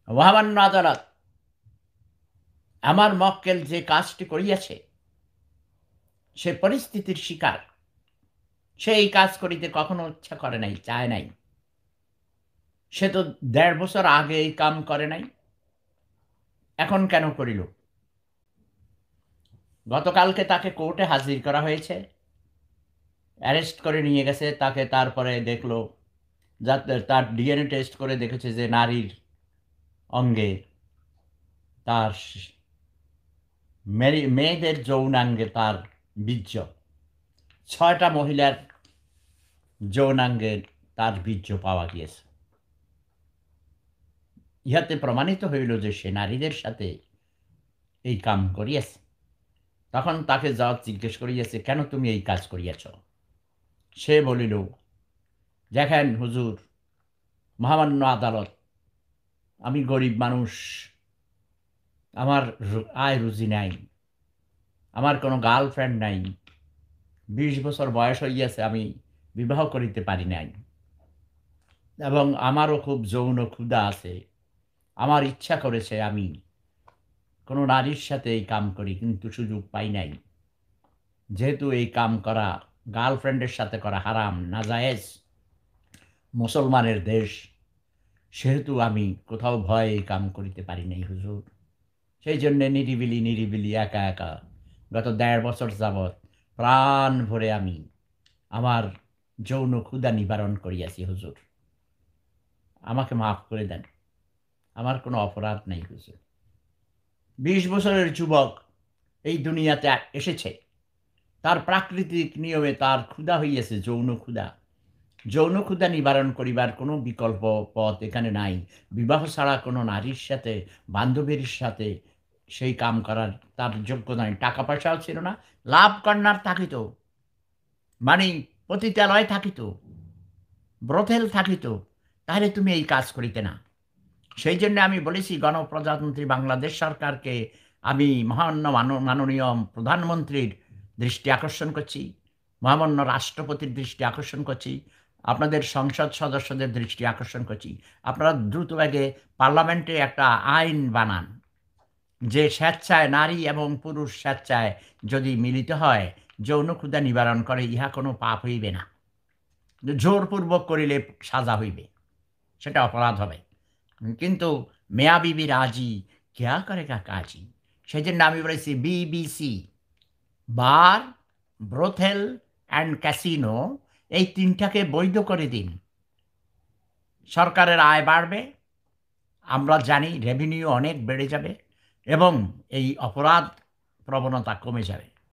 মহামান্য আদালত আমার মক্কেল যে কাজটি করিয়াছে সে পরিস্থিতির শিকার। সে এই কাজ করিতে কখনো ইচ্ছা করে নাই, চায় নাই। সে তো ১.৫ বছর আগে এই কাম করে নাই, এখন কেন করিল? গতকালকে তাকে কোর্টে হাজির করা হয়েছে, অ্যারেস্ট করে নিয়ে গেছে তাকে। তারপরে দেখলো, যাতে তার ডিএনএ টেস্ট করে দেখেছে যে নারীর অঙ্গে, তার মেয়েদের যৌনাঙ্গে তার বীর্য, ৬টা মহিলার যৌনাঙ্গে তার বীর্য পাওয়া গিয়েছে। ইহাতে প্রমাণিত হইল যে সে নারীদের সাথে এই কাম করিয়াছে। তখন তাকে জজ জিজ্ঞেস করিয়াছে, কেন তুমি এই কাজ করিয়াছ? সে বলিল, দেখেন হুজুর, মহামান্য আদালত, আমি গরিব মানুষ, আমার আয় রুজি নাই, আমার কোনো গার্লফ্রেন্ড নাই, ২০ বছর বয়স হইয়াছে, আমি বিবাহ করিতে পারি নাই, এবং আমারও খুব যৌন ক্ষুধা আছে। আমার ইচ্ছা করেছে আমি কোনো নারীর সাথে এই কাম করি, কিন্তু সুযোগ পাই নাই। যেহেতু এই কাম করা গার্লফ্রেন্ডের সাথে করা হারাম, নাজায়েজ, মুসলমানের দেশ, সেহেতু আমি কোথাও ভয়ে এই কাম করিতে পারি নাই হুজুর। সেই জন্যে নিরিবিলি নিরিবিলি একা একা গত ১.৫ বছর যাবৎ প্রাণ ভরে আমি আমার যৌন ক্ষুধা নিবারণ করিয়াছি হুজুর। আমাকে মাফ করে দেন, আমার কোনো অপরাধ নেই হুজুর। ২০ বছরের যুবক এই দুনিয়াতে এসেছে, তার প্রাকৃতিক নিয়মে তার ক্ষুধা হইয়াছে যৌন ক্ষুধা। যৌন ক্ষুধা নিবারণ করিবার কোনো বিকল্প পথ এখানে নাই। বিবাহ ছাড়া কোনো নারীর সাথে, বান্ধবীর সাথে সেই কাম করার তার যোগ্য নাই। টাকা পয়সাও ছিল না, লাভ কন্যার থাকিত, মানে পতিতালয় থাকিত, ব্রথেল থাকিত, তাহলে তুমি এই কাজ করিতে না। সেই জন্য আমি বলেছি গণপ্রজাতন্ত্রী বাংলাদেশ সরকারকে, আমি মাননীয় প্রধানমন্ত্রীর দৃষ্টি আকর্ষণ করছি, মহামান্য রাষ্ট্রপতির দৃষ্টি আকর্ষণ করছি, আপনাদের সংসদ সদস্যদের দৃষ্টি আকর্ষণ করছি, আপনারা দ্রুতবেগে পার্লামেন্টে একটা আইন বানান যে স্বেচ্ছায় নারী এবং পুরুষ স্বেচ্ছায় যদি মিলিত হয় যৌন ক্ষুধা নিবারণ করে, ইহা কোনো পাপ হইবে না। জোরপূর্বক করিলে সাজা হইবে, সেটা অপরাধ হবে। কিন্তু মেয়া বিবি রাজি, কেয়া করেগা কাজী। সেই জন্য আমি বলেছি BBC, bar, brothel and casino, এই ৩টাকে বৈধ করে দিন। সরকারের আয় বাড়বে, আমরা জানি রেভিনিউ অনেক বেড়ে যাবে, এবং এই অপরাধ প্রবণতা কমে যাবে।